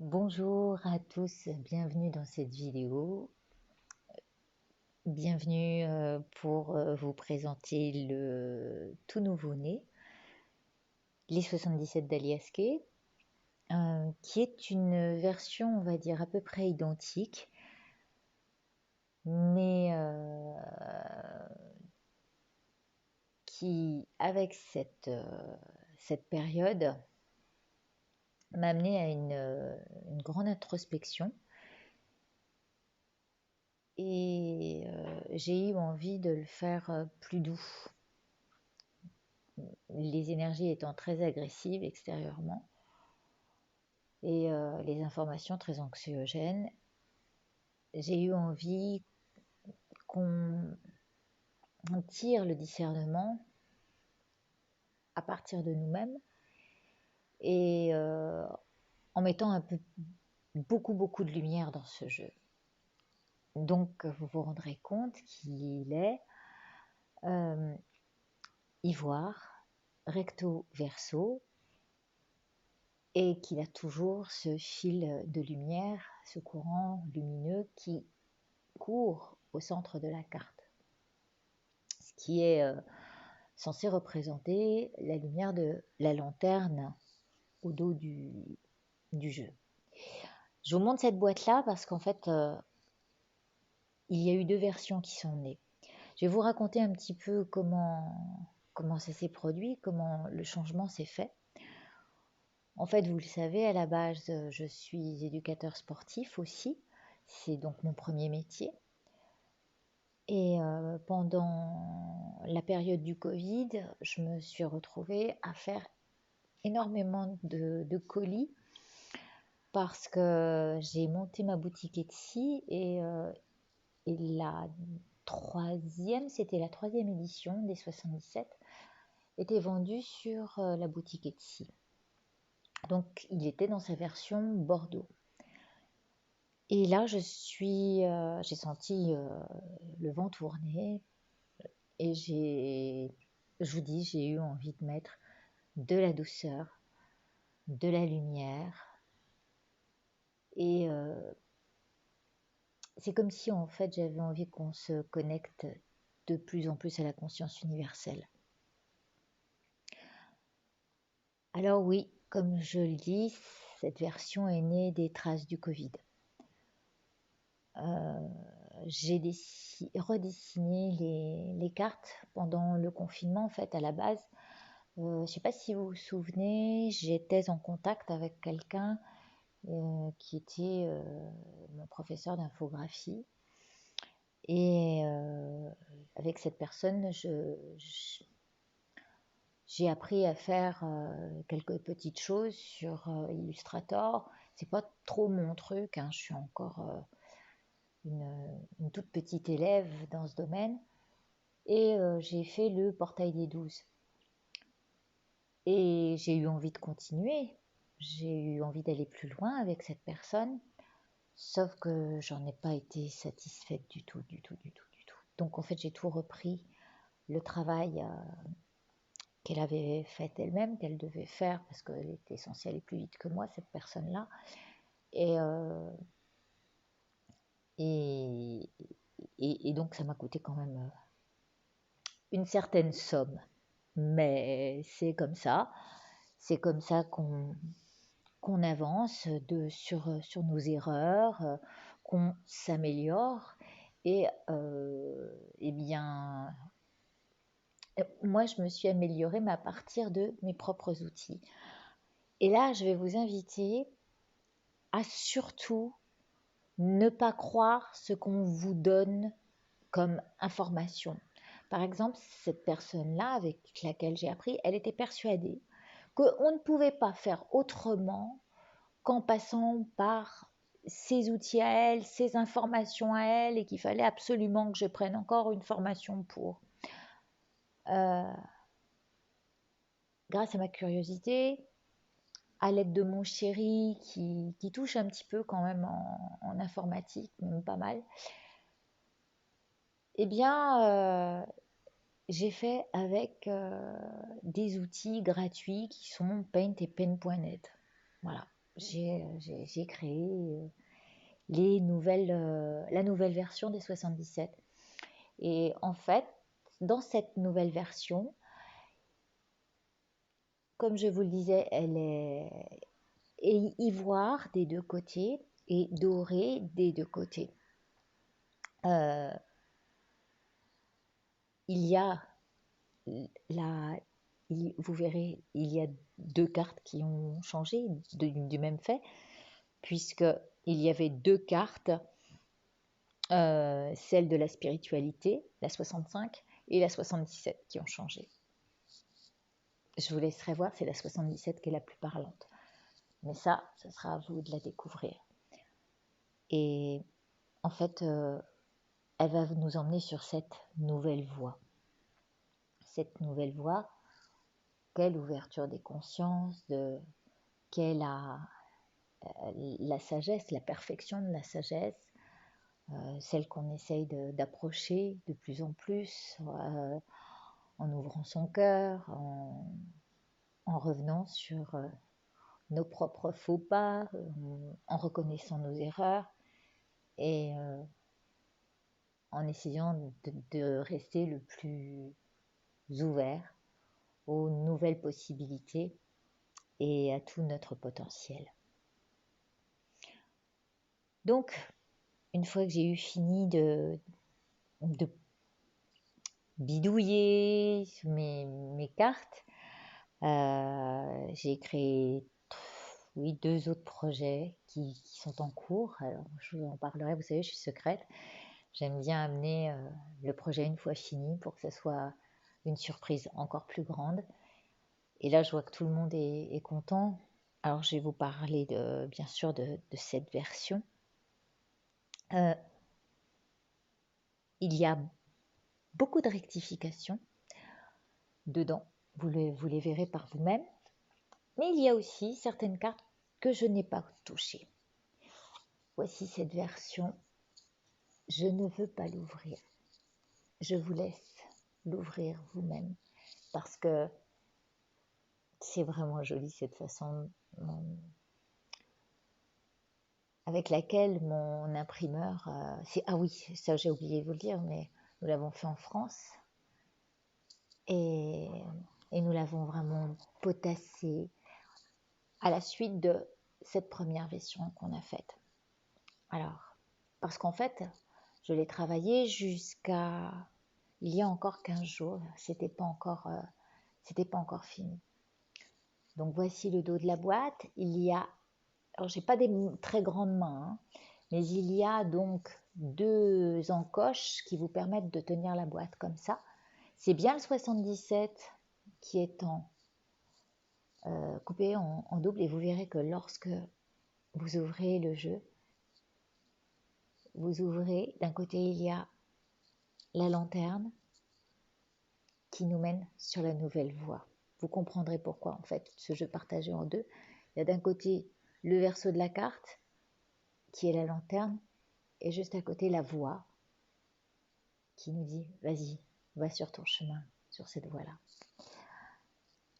Bonjour à tous, bienvenue dans cette vidéo. Bienvenue pour vous présenter le tout nouveau-né, les 77 d'Aliaské, qui est une version, on va dire, à peu près identique, mais qui, avec cette période, m'a amené à une grande introspection. Et j'ai eu envie de le faire plus doux, les énergies étant très agressives extérieurement et les informations très anxiogènes. J'ai eu envie qu'on tire le discernement à partir de nous-mêmes et en mettant beaucoup de lumière dans ce jeu. Donc vous vous rendrez compte qu'il est ivoire, recto verso, et qu'il a toujours ce fil de lumière, ce courant lumineux qui court au centre de la carte, ce qui est censé représenter la lumière de la lanterne au dos du jeu. Je vous montre cette boîte-là parce qu'en fait, il y a eu deux versions qui sont nées. Je vais vous raconter un petit peu comment ça s'est produit, comment le changement s'est fait. En fait, vous le savez, à la base, je suis éducateur sportif aussi. C'est donc mon premier métier. Et pendant la période du Covid, je me suis retrouvée à faire énormément de colis parce que j'ai monté ma boutique Etsy et c'était la troisième édition des 77, était vendue sur la boutique Etsy. Donc il était dans sa version Bordeaux. Et là, j'ai senti le vent tourner et je vous dis, j'ai eu envie de mettre de la douceur, de la lumière. Et c'est comme si en fait j'avais envie qu'on se connecte de plus en plus à la conscience universelle. Alors oui, comme je le dis, cette version est née des traces du Covid. J'ai redessiné les cartes pendant le confinement. En fait, à la base, je ne sais pas si vous vous souvenez, j'étais en contact avec quelqu'un qui était mon professeur d'infographie. Et avec cette personne, j'ai appris à faire quelques petites choses sur Illustrator. C'est pas trop mon truc, hein, je suis encore une toute petite élève dans ce domaine. Et j'ai fait le portail des 12. Et j'ai eu envie de continuer. J'ai eu envie d'aller plus loin avec cette personne. Sauf que j'en ai pas été satisfaite du tout. Donc en fait, j'ai tout repris, le travail qu'elle avait fait elle-même, qu'elle devait faire, parce qu'elle était censée aller plus vite que moi, cette personne-là. Et, et, et donc ça m'a coûté quand même une certaine somme. Mais c'est comme ça. C'est comme ça qu'on avance sur nos erreurs, qu'on s'améliore. Et eh bien, moi, je me suis améliorée mais à partir de mes propres outils. Et là, je vais vous inviter à surtout ne pas croire ce qu'on vous donne comme information. Par exemple, cette personne-là avec laquelle j'ai appris, elle était persuadée qu'on ne pouvait pas faire autrement qu'en passant par ses outils à elle, ses informations à elle, et qu'il fallait absolument que je prenne encore une formation pour. Grâce à ma curiosité, à l'aide de mon chéri qui touche un petit peu quand même en informatique, même pas mal, eh bien, j'ai fait avec des outils gratuits qui sont Paint et Pen.net. Voilà. j'ai créé la nouvelle version des 77. Et en fait, dans cette nouvelle version, comme je vous le disais, elle est ivoire des deux côtés et doré des deux côtés. Euh, il y a la, vous verrez, il y a deux cartes qui ont changé du même fait, puisque il y avait deux cartes, celle de la spiritualité, la 65, et la 77 qui ont changé. Je vous laisserai voir, c'est la 77 qui est la plus parlante. Mais ça sera à vous de la découvrir. Et en fait, elle va nous emmener sur cette nouvelle voie. Cette nouvelle voie, quelle ouverture des consciences, quelle la sagesse, la perfection de la sagesse, celle qu'on essaye d'approcher de plus en plus, en ouvrant son cœur, en revenant sur nos propres faux pas, en reconnaissant nos erreurs et en essayant de rester le plus ouvert aux nouvelles possibilités et à tout notre potentiel. Donc, une fois que j'ai eu fini de bidouiller mes cartes, j'ai créé deux autres projets qui sont en cours. Alors, je vous en parlerai, vous savez, je suis secrète. J'aime bien amener le projet une fois fini pour que ce soit une surprise encore plus grande. Et là, je vois que tout le monde est content. Alors, je vais vous parler bien sûr de cette version. Il y a beaucoup de rectifications dedans. Vous les verrez par vous-même. Mais il y a aussi certaines cartes que je n'ai pas touchées. Voici cette version. Je ne veux pas l'ouvrir. Je vous laisse l'ouvrir vous-même parce que c'est vraiment joli cette façon avec laquelle mon imprimeur... ah oui, ça j'ai oublié de vous le dire, mais nous l'avons fait en France et nous l'avons vraiment potassé à la suite de cette première version qu'on a faite. Alors, parce qu'en fait, je l'ai travaillé jusqu'à il y a encore 15 jours, c'était pas encore fini. Donc voici le dos de la boîte. Il y a, alors j'ai pas des très grandes mains, hein, mais il y a donc deux encoches qui vous permettent de tenir la boîte comme ça. C'est bien le 77 qui est coupé en double et vous verrez que lorsque vous ouvrez le jeu, vous ouvrez, d'un côté il y a la lanterne qui nous mène sur la nouvelle voie. Vous comprendrez pourquoi en fait ce jeu partagé en deux. Il y a d'un côté le verso de la carte qui est la lanterne et juste à côté la voie qui nous dit vas-y, va sur ton chemin, sur cette voie-là.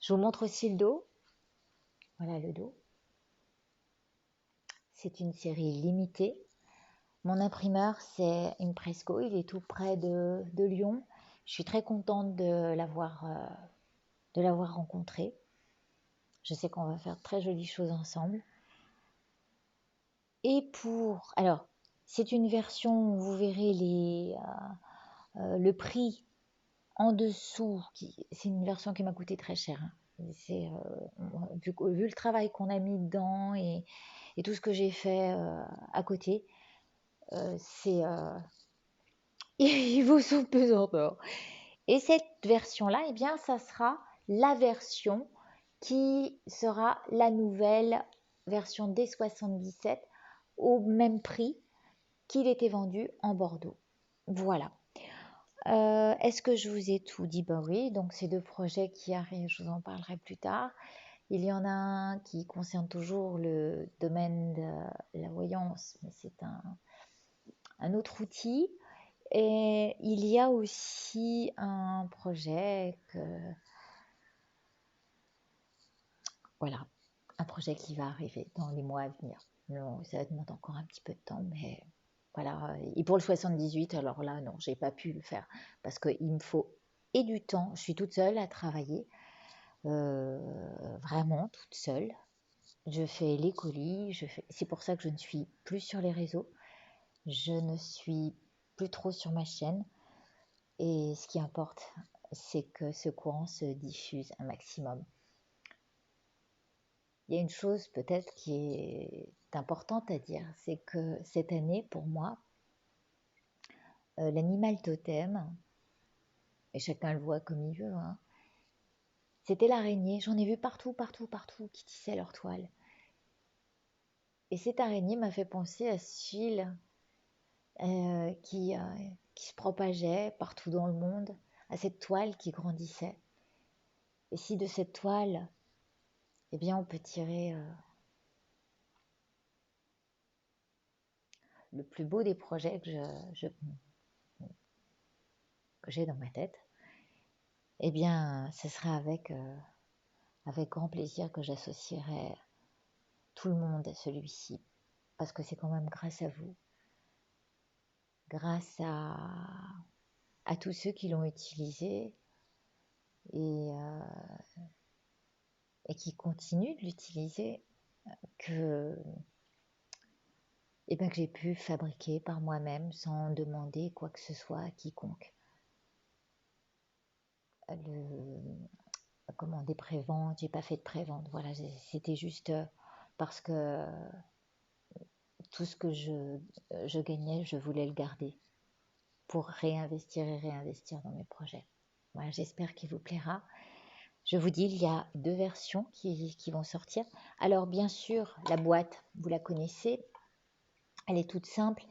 Je vous montre aussi le dos. Voilà le dos. C'est une série limitée. Mon imprimeur, c'est Impresco, il est tout près de Lyon. Je suis très contente de l'avoir rencontré. Je sais qu'on va faire de très jolies choses ensemble. Et alors, c'est une version, vous verrez le prix en dessous. C'est une version qui m'a coûté très cher. Hein. Vu le travail qu'on a mis dedans et tout ce que j'ai fait à côté, il vaut son pesant d'or. Et cette version-là, eh bien, ça sera la version qui sera la nouvelle version D77 au même prix qu'il était vendu en Bordeaux. Voilà. Est-ce que je vous ai tout dit? Ben oui, donc ces deux projets qui arrivent, je vous en parlerai plus tard. Il y en a un qui concerne toujours le domaine de la voyance, mais c'est un autre outil. Et il y a aussi un projet voilà, un projet qui va arriver dans les mois à venir. Non, ça demande encore un petit peu de temps, mais voilà. Et pour le 78, alors là, non, j'ai pas pu le faire parce qu'il me faut et du temps. Je suis toute seule à travailler, vraiment toute seule. Je fais les colis, c'est pour ça que je ne suis plus sur les réseaux. Je ne suis plus trop sur ma chaîne. Et ce qui importe, c'est que ce courant se diffuse un maximum. Il y a une chose peut-être qui est importante à dire, c'est que cette année, pour moi, l'animal totem, et chacun le voit comme il veut, hein, c'était l'araignée. J'en ai vu partout, partout, partout qui tissaient leur toile. Et cette araignée m'a fait penser à ce fil qui se propageait partout dans le monde, à cette toile qui grandissait. Et si de cette toile, eh bien, on peut tirer le plus beau des projets que j'ai dans ma tête, eh bien, ce sera avec grand plaisir que j'associerai tout le monde à celui-ci, parce que c'est quand même grâce à vous, grâce à tous ceux qui l'ont utilisé et, euh, et qui continuent de l'utiliser, que, eh ben, que j'ai pu fabriquer par moi-même sans demander quoi que ce soit à quiconque. Des préventes, j'ai pas fait de prévente, voilà, c'était juste parce que tout ce que je gagnais, je voulais le garder pour réinvestir et réinvestir dans mes projets. Voilà, j'espère qu'il vous plaira. Je vous dis, il y a 2 versions qui vont sortir. Alors bien sûr, la boîte, vous la connaissez, elle est toute simple.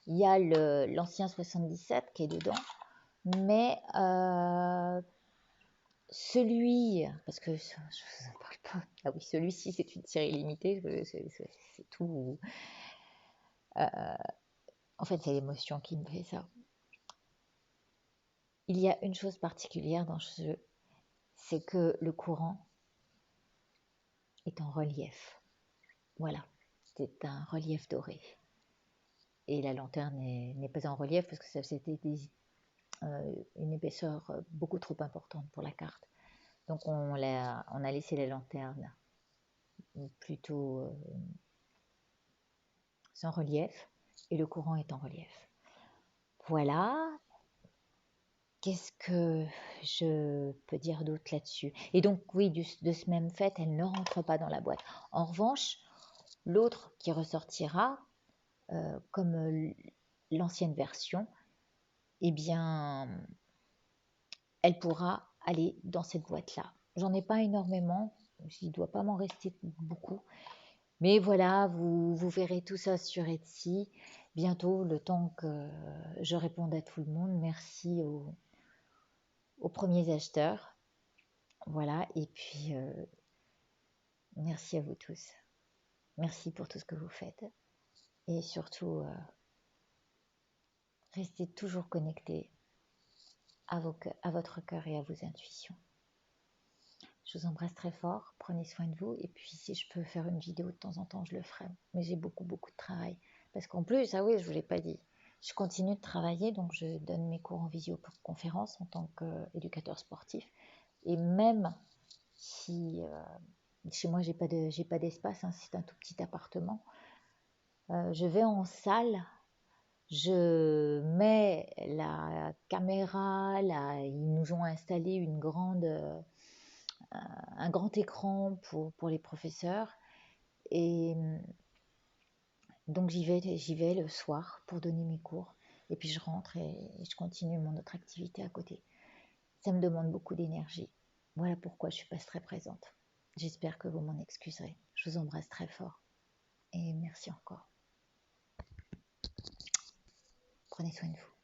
Il y a l'ancien 77 qui est dedans, mais celui, parce que je ne vous en parle pas, ah oui, celui-ci c'est une série limitée, c'est tout. En fait, c'est l'émotion qui me fait ça. Il y a une chose particulière dans ce jeu, c'est que le courant est en relief. Voilà, c'est un relief doré. Et la lanterne n'est pas en relief parce que c'était une épaisseur beaucoup trop importante pour la carte. Donc on a laissé la lanterne plutôt sans relief et le courant est en relief. Voilà. Qu'est-ce que je peux dire d'autre là-dessus? Et donc oui, de ce même fait, elle ne rentre pas dans la boîte. En revanche, l'autre qui ressortira, comme l'ancienne version, eh bien, elle pourra aller dans cette boîte-là. J'en ai pas énormément, il ne doit pas m'en rester beaucoup. Mais voilà, vous verrez tout ça sur Etsy bientôt, le temps que je réponde à tout le monde. Merci aux premiers acheteurs. Voilà, et puis merci à vous tous. Merci pour tout ce que vous faites. Et surtout, restez toujours connectés à votre cœur et à vos intuitions. Je vous embrasse très fort, prenez soin de vous, et puis si je peux faire une vidéo de temps en temps, je le ferai. Mais j'ai beaucoup, beaucoup de travail. Parce qu'en plus, ah oui, je ne vous l'ai pas dit, je continue de travailler, donc je donne mes cours en visioconférence en tant qu'éducateur sportif. Et même si chez moi, j'ai pas d'espace, hein, c'est un tout petit appartement, je vais en salle, je mets la caméra, là, ils nous ont installé un grand écran pour les professeurs. Et donc j'y vais le soir pour donner mes cours. Et puis je rentre et je continue mon autre activité à côté. Ça me demande beaucoup d'énergie. Voilà pourquoi je ne suis pas très présente. J'espère que vous m'en excuserez. Je vous embrasse très fort. Et merci encore. Prenez soin de vous.